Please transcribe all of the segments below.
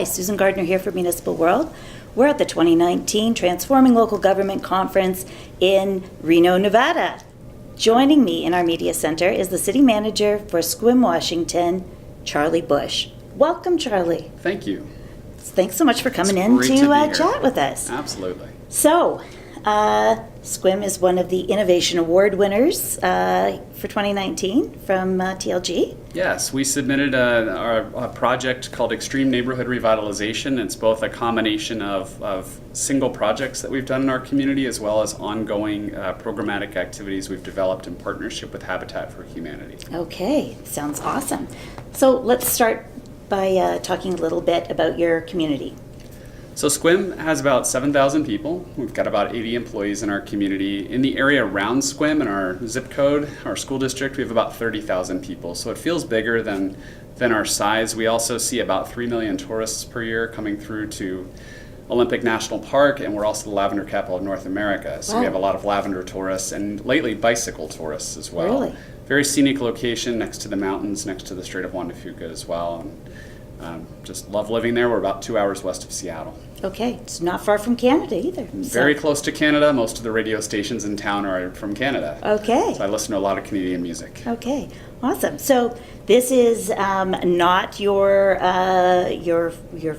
Susan Gardner here for Municipal World. We're at the 2019 Transforming Local Government Conference in Reno, Nevada. Joining me in our media center is the city manager for Sequim, Washington, Charlie Bush. Welcome, Charlie. Thank you. Thanks so much for coming in to chat with us. Absolutely. So, Sequim is one of the Innovation Award winners for 2019 from TLG. Yes, we submitted a project called Extreme Neighborhood Revitalization. It's both a combination of single projects that we've done in our community as well as ongoing programmatic activities we've developed in partnership with Habitat for Humanity. Okay, sounds awesome. So let's start by talking a little bit about your community. So Sequim has about 7,000 people. We've got about 80 employees in our community. In the area around Sequim, in our zip code, our school district, we have about 30,000 people. So it feels bigger than our size. We also see about 3 million tourists per year coming through to Olympic National Park, and we're also the lavender capital of North America. So we have a lot of lavender tourists and lately bicycle tourists as well. Really? Very scenic location next to the mountains, next to the Strait of Juan de Fuca as well. And just love living there. We're about 2 hours west of Seattle. Okay, it's not far from Canada either. Very close to Canada. Most of the radio stations in town are from Canada. Okay. So I listen to a lot of Canadian music. Okay, awesome. So this is not your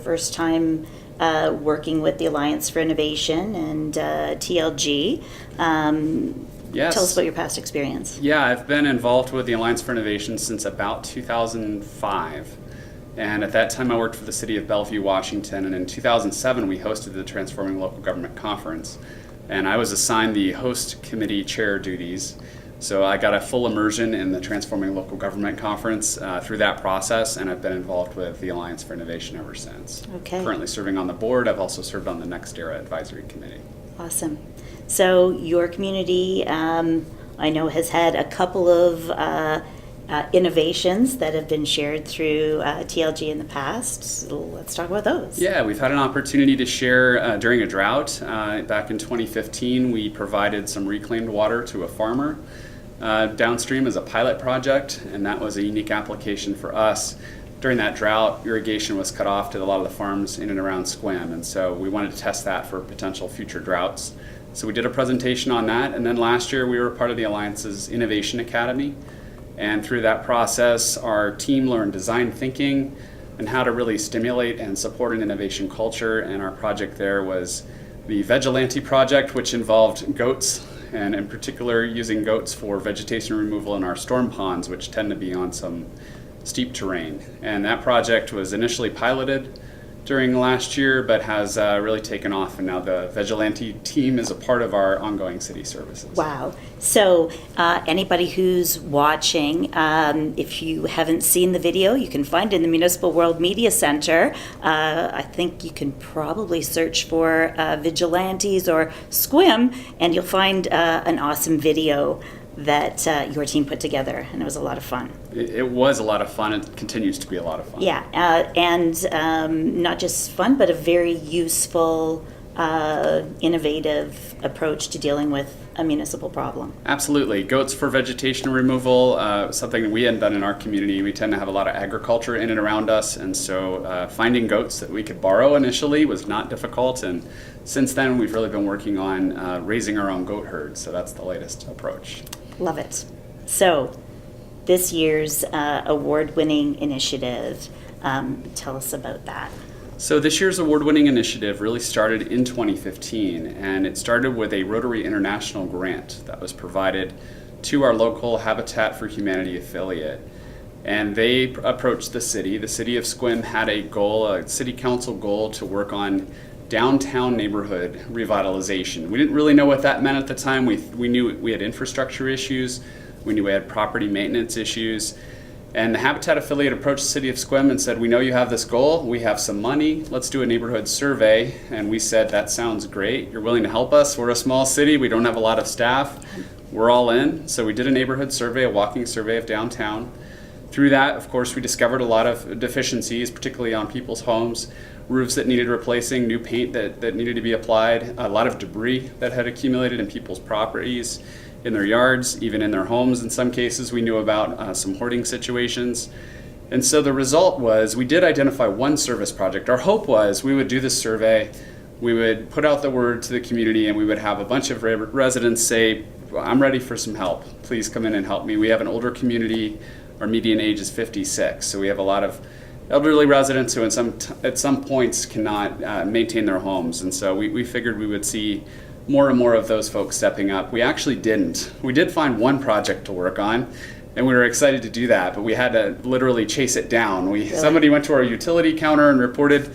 first time working with the Alliance for Innovation and TLG. Yes. Tell us about your past experience. Yeah, I've been involved with the Alliance for Innovation since about 2005. And at that time, I worked for the city of Bellevue, Washington. And in 2007, we hosted the Transforming Local Government Conference. And I was assigned the host committee chair duties. So I got a full immersion in the Transforming Local Government Conference through that process. And I've been involved with the Alliance for Innovation ever since. Okay. Currently serving on the board. I've also served on the Next Era Advisory Committee. Awesome. So your community, I know, has had a couple of innovations that have been shared through TLG in the past. So let's talk about those. Yeah, we've had an opportunity to share during a drought. Back in 2015, we provided some reclaimed water to a farmer downstream as a pilot project, and that was a unique application for us. During that drought, irrigation was cut off to a lot of the farms in and around Sequim, and so we wanted to test that for potential future droughts. So we did a presentation on that, and then last year we were part of the Alliance's Innovation Academy. And through that process, our team learned design thinking and how to really stimulate and support an innovation culture. And our project there was the Vigilante Project, which involved goats, and in particular using goats for vegetation removal in our storm ponds, which tend to be on some steep terrain. And that project was initially piloted during last year, but has really taken off, and now the Vigilante team is a part of our ongoing city services. Wow. So anybody who's watching, if you haven't seen the video, you can find it in the Municipal World Media Center. I think you can probably search for Vigilantes or Sequim, and you'll find an awesome video that your team put together, and it was a lot of fun. It was a lot of fun. It continues to be a lot of fun. Yeah, and not just fun, but a very useful, innovative approach to dealing with a municipal problem. Absolutely. Goats for vegetation removal, something that we hadn't done in our community. We tend to have a lot of agriculture in and around us, and so finding goats that we could borrow initially was not difficult, and since then we've really been working on raising our own goat herd, so that's the latest approach. Love it. So this year's award-winning initiative, tell us about that. So this year's award-winning initiative really started in 2015, and it started with a Rotary International grant that was provided to our local Habitat for Humanity affiliate. And they approached the city. The city of Sequim had a goal, a city council goal, to work on downtown neighborhood revitalization. We didn't really know what that meant at the time. We knew we had infrastructure issues. We knew we had property maintenance issues. And the Habitat affiliate approached the city of Sequim and said, we know you have this goal, we have some money, let's do a neighborhood survey. And we said, that sounds great, you're willing to help us? We're a small city, we don't have a lot of staff, we're all in. So we did a neighborhood survey, a walking survey of downtown. Through that, of course, we discovered a lot of deficiencies, particularly on people's homes, roofs that needed replacing, new paint that needed to be applied, a lot of debris that had accumulated in people's properties, in their yards, even in their homes in some cases. We knew about some hoarding situations. And so the result was we did identify one service project. Our hope was we would do this survey, we would put out the word to the community, and we would have a bunch of residents say, I'm ready for some help. Please come in and help me. We have an older community. Our median age is 56, so we have a lot of elderly residents who at some points cannot maintain their homes. And so we figured we would see more and more of those folks stepping up. We actually didn't. We did find one project to work on, and we were excited to do that, but we had to literally chase it down. Somebody went to our utility counter and reported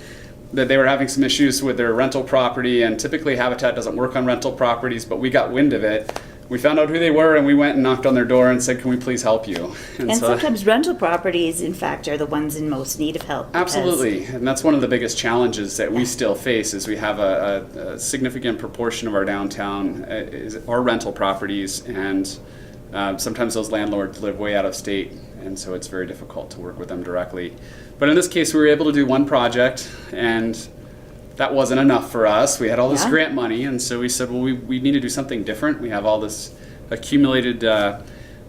that they were having some issues with their rental property, and typically Habitat doesn't work on rental properties, but we got wind of it. We found out who they were, and we went and knocked on their door and said, can we please help you? And so, sometimes rental properties, in fact, are the ones in most need of help. Absolutely, and that's one of the biggest challenges that we still face is we have a significant proportion of our downtown are rental properties, and sometimes those landlords live way out of state, and so it's very difficult to work with them directly. But in this case, we were able to do one project, and that wasn't enough for us. We had all this grant money, and so we said, well, we need to do something different. We have all this accumulated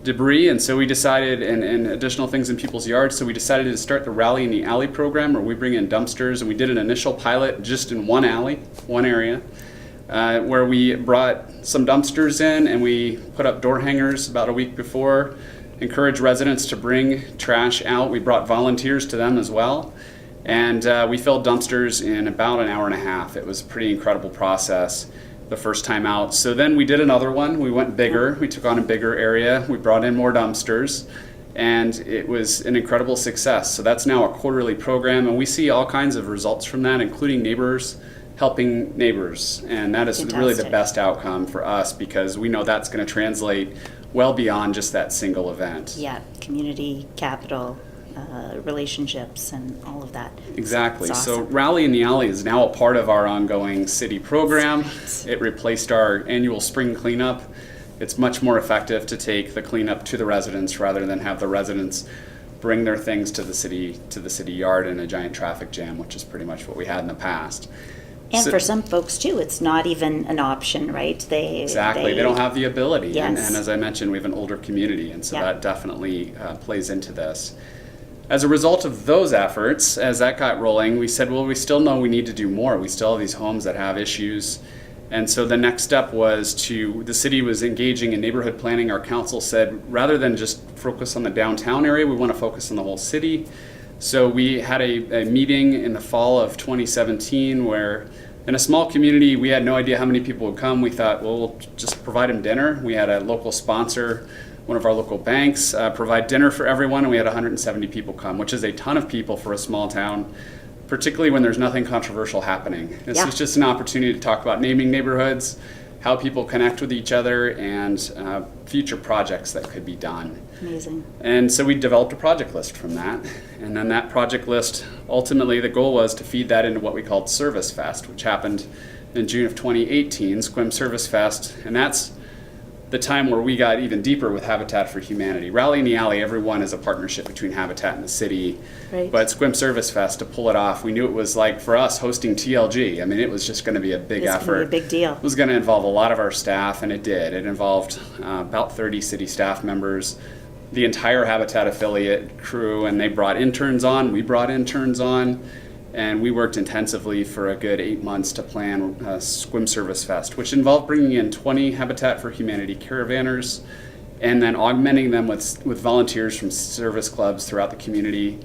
debris, and so we decided, and additional things in people's yards, so we decided to start the Rally in the Alley program, where we bring in dumpsters, and we did an initial pilot just in one alley, one area, where we brought some dumpsters in, and we put up door hangers about a week before, encouraged residents to bring trash out. We brought volunteers to them as well. And we filled dumpsters in about an hour and a half. It was a pretty incredible process the first time out. So then we did another one. We went bigger. We took on a bigger area. We brought in more dumpsters, and it was an incredible success. So that's now a quarterly program, and we see all kinds of results from that, including neighbors helping neighbors. And that is Fantastic. Really the best outcome for us, because we know that's going to translate well beyond just that single event. Yeah, community capital. Relationships and all of that. Exactly. Awesome. So Rally in the Alley is now a part of our ongoing city program. It replaced our annual spring cleanup. It's much more effective to take the cleanup to the residents rather than have the residents bring their things to the city yard in a giant traffic jam, which is pretty much what we had in the past. And for some folks too, it's not even an option, right? They don't have the ability. Yes. And as I mentioned, we have an older community, and so that definitely plays into this. As a result of those efforts, as that got rolling, we said, well, we still know we need to do more. We still have these homes that have issues. And so the next step was the city was engaging in neighborhood planning. Our council said, rather than just focus on the downtown area, we want to focus on the whole city. So we had a meeting in the fall of 2017 where in a small community, we had no idea how many people would come. We thought, well, we'll just provide them dinner. We had a local sponsor, one of our local banks, provide dinner for everyone, and we had 170 people come, which is a ton of people for a small town, particularly when there's nothing controversial happening. This is just an opportunity to talk about naming neighborhoods, how people connect with each other, and future projects that could be done. Amazing. And so we developed a project list from that, and then that project list, ultimately the goal was to feed that into what we called Service Fest, which happened in June of 2018, Sequim Service Fest, and that's the time where we got even deeper with Habitat for Humanity. Rally in the Alley, everyone is a partnership between Habitat and the city. Right. But Sequim Service Fest, to pull it off, we knew it was like, for us, hosting TLG. I mean, it was just going to be a big effort. It's going to be a big deal. It was going to involve a lot of our staff, and it did. It involved about 30 city staff members, the entire Habitat affiliate crew, and they brought interns on, we brought interns on, and we worked intensively for a good 8 months to plan Sequim Service Fest, which involved bringing in 20 Habitat for Humanity caravanners and then augmenting them with volunteers from service clubs throughout the community,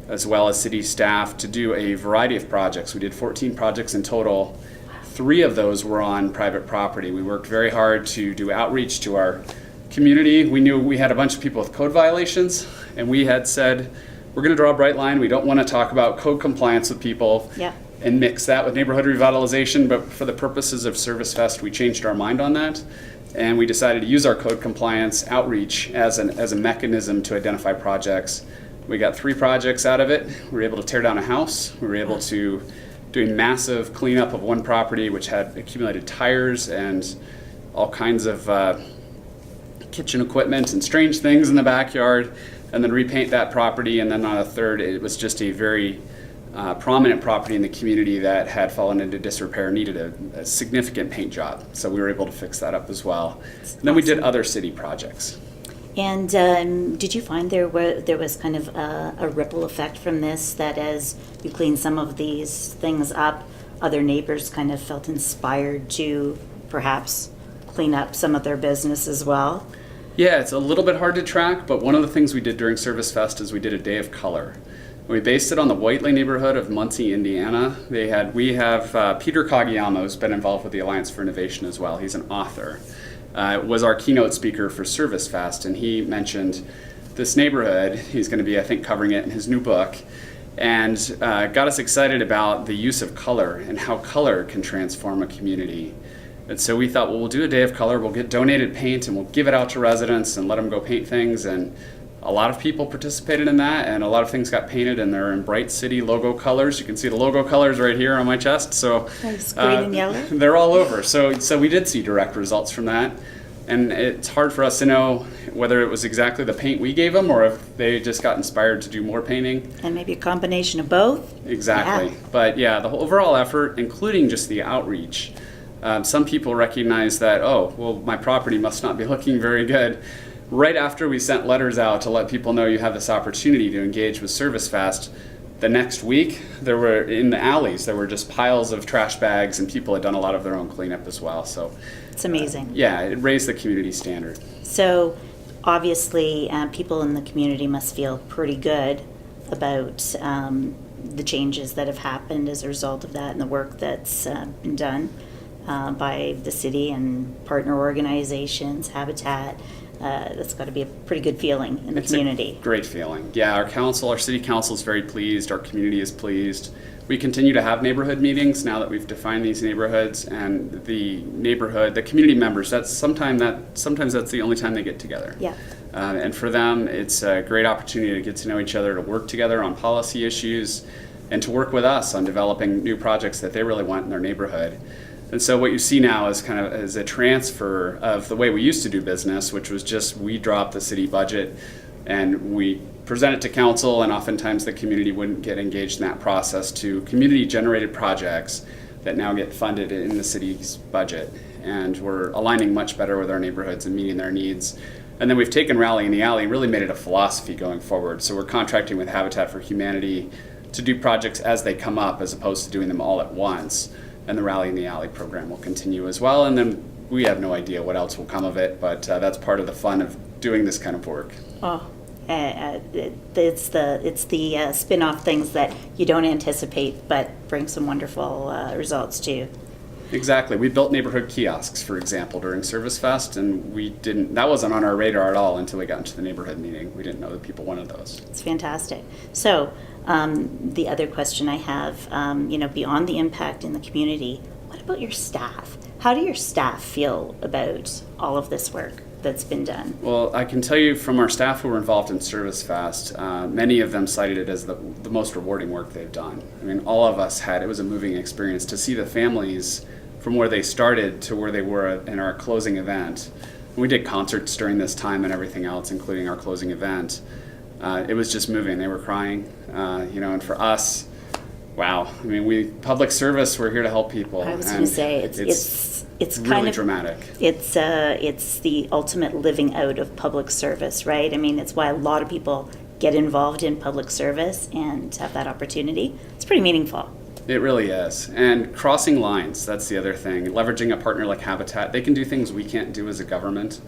as well as city staff, to do a variety of projects. We did 14 projects in total. 3 of those were on private property. We worked very hard to do outreach to our community. We knew we had a bunch of people with code violations, and we had said, we're going to draw a bright line. We don't want to talk about code compliance with people and mix that with neighborhood revitalization, but for the purposes of Service Fest, we changed our mind on that, and we decided to use our code compliance outreach as a mechanism to identify projects. We got 3 projects out of it. We were able to tear down a house. We were able to do a massive cleanup of one property which had accumulated tires and all kinds of kitchen equipment and strange things in the backyard, and then repaint that property. And then on a third, it was just a very prominent property in the community that had fallen into disrepair, needed a significant paint job. So we were able to fix that up as well. And then we did other city projects. And did you find there was kind of a ripple effect from this, that as you clean some of these things up, other neighbors kind of felt inspired to perhaps clean up some of their business as well? Yeah, it's a little bit hard to track, but one of the things we did during Service Fest is we did a day of color. We based it on the Whiteley neighborhood of Muncie, Indiana. We have Peter Kageyama, who's been involved with the Alliance for Innovation as well. He's an author. Was our keynote speaker for Service Fest, and he mentioned this neighborhood. He's going to be, I think, covering it in his new book, and got us excited about the use of color and how color can transform a community. And so we thought, well, we'll do a day of color, we'll get donated paint, and we'll give it out to residents and let them go paint things. And a lot of people participated in that, and a lot of things got painted, and they're in Bright City logo colors. You can see the logo colors right here on my chest. So nice, green and yellow. They're all over. So we did see direct results from that. And it's hard for us to know whether it was exactly the paint we gave them or if they just got inspired to do more painting. And maybe a combination of both. Exactly. Yeah. But yeah, the whole overall effort, including just the outreach, some people recognize that, oh, well, my property must not be looking very good. Right after we sent letters out to let people know you have this opportunity to engage with Service Fest, the next week, there were, in the alleys, there were just piles of trash bags, and people had done a lot of their own cleanup as well. So it's amazing. Yeah, it raised the community standard. So obviously, people in the community must feel pretty good about the changes that have happened as a result of that and the work that's been done by the city and partner organizations, Habitat. That's got to be a pretty good feeling in the community. A great feeling. Yeah, our city council is very pleased. Our community is pleased. We continue to have neighborhood meetings now that we've defined these neighborhoods, and the community members. Sometimes that's the only time they get together. Yeah. And for them, it's a great opportunity to get to know each other, to work together on policy issues, and to work with us on developing new projects that they really want in their neighborhood. And so what you see now is a transfer of the way we used to do business, which was just we drop the city budget and we present it to council, and oftentimes the community wouldn't get engaged in that process, to community-generated projects that now get funded in the city's budget. And we're aligning much better with our neighborhoods and meeting their needs. And then we've taken Rally in the Alley and really made it a philosophy going forward. So we're contracting with Habitat for Humanity to do projects as they come up, as opposed to doing them all at once. And the Rally in the Alley program will continue as well. And then we have no idea what else will come of it, but that's part of the fun of doing this kind of work. Oh, it's the spin-off things that you don't anticipate, but bring some wonderful results too. Exactly. We built neighborhood kiosks, for example, during Service Fest, and that wasn't on our radar at all until we got into the neighborhood meeting. We didn't know that people wanted those. It's fantastic. So the other question I have, beyond the impact in the community, what about your staff? How do your staff feel about all of this work that's been done? Well, I can tell you from our staff who were involved in Service Fest, many of them cited it as the most rewarding work they've done. I mean, all of us it was a moving experience to see the families from where they started to where they were in our closing event. We did concerts during this time and everything else, including our closing event. It was just moving. They were crying, and for us, wow. I mean, public service, we're here to help people. I was going to say, it's really kind of dramatic. It's the ultimate living out of public service, right? I mean, it's why a lot of people get involved in public service and have that opportunity. It's pretty meaningful. It really is. And crossing lines, that's the other thing. Leveraging a partner like Habitat, they can do things we can't do as a government.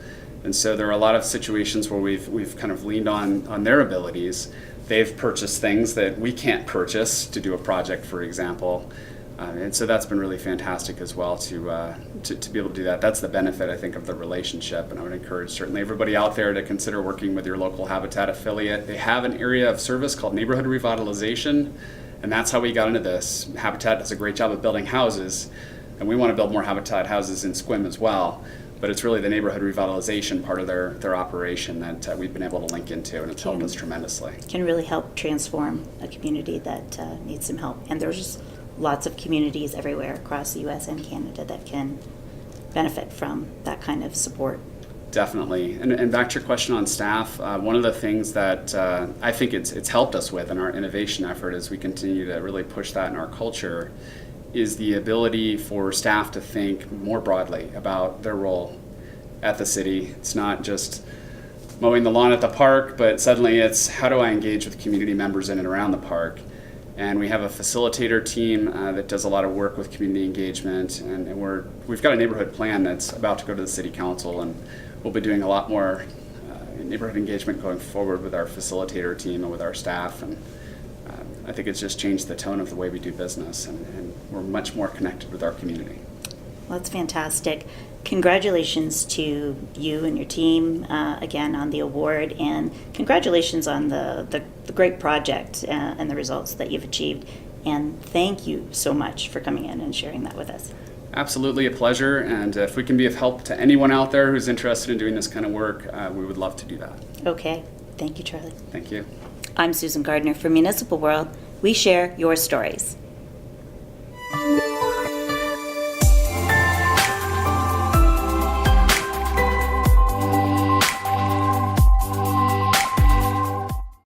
And so there are a lot of situations where we've kind of leaned on their abilities. They've purchased things that we can't purchase to do a project, for example. And so that's been really fantastic as well to be able to do that. That's the benefit, I think, of the relationship. And I would encourage certainly everybody out there to consider working with your local Habitat affiliate. They have an area of service called neighborhood revitalization. And that's how we got into this. Habitat does a great job of building houses, and we want to build more Habitat houses in Sequim as well. But it's really the neighborhood revitalization part of their operation that we've been able to link into, and it's helped us tremendously. Can really help transform a community that needs some help. And there's lots of communities everywhere across the U.S. and Canada that can benefit from that kind of support. Definitely. And back to your question on staff, one of the things that I think it's helped us with in our innovation effort as we continue to really push that in our culture is the ability for staff to think more broadly about their role at the city. It's not just mowing the lawn at the park, but suddenly it's how do I engage with community members in and around the park? And we have a facilitator team that does a lot of work with community engagement, and we've got a neighborhood plan that's about to go to the city council, and we'll be doing a lot more neighborhood engagement going forward with our facilitator team and with our staff. And I think it's just changed the tone of the way we do business, and we're much more connected with our community. Well, that's fantastic. Congratulations to you and your team again on the award, and congratulations on the great project and the results that you've achieved. And thank you so much for coming in and sharing that with us. Absolutely a pleasure, and if we can be of help to anyone out there who's interested in doing this kind of work, we would love to do that. Okay. Thank you, Charlie. Thank you. I'm Susan Gardner for Municipal World. We share your stories.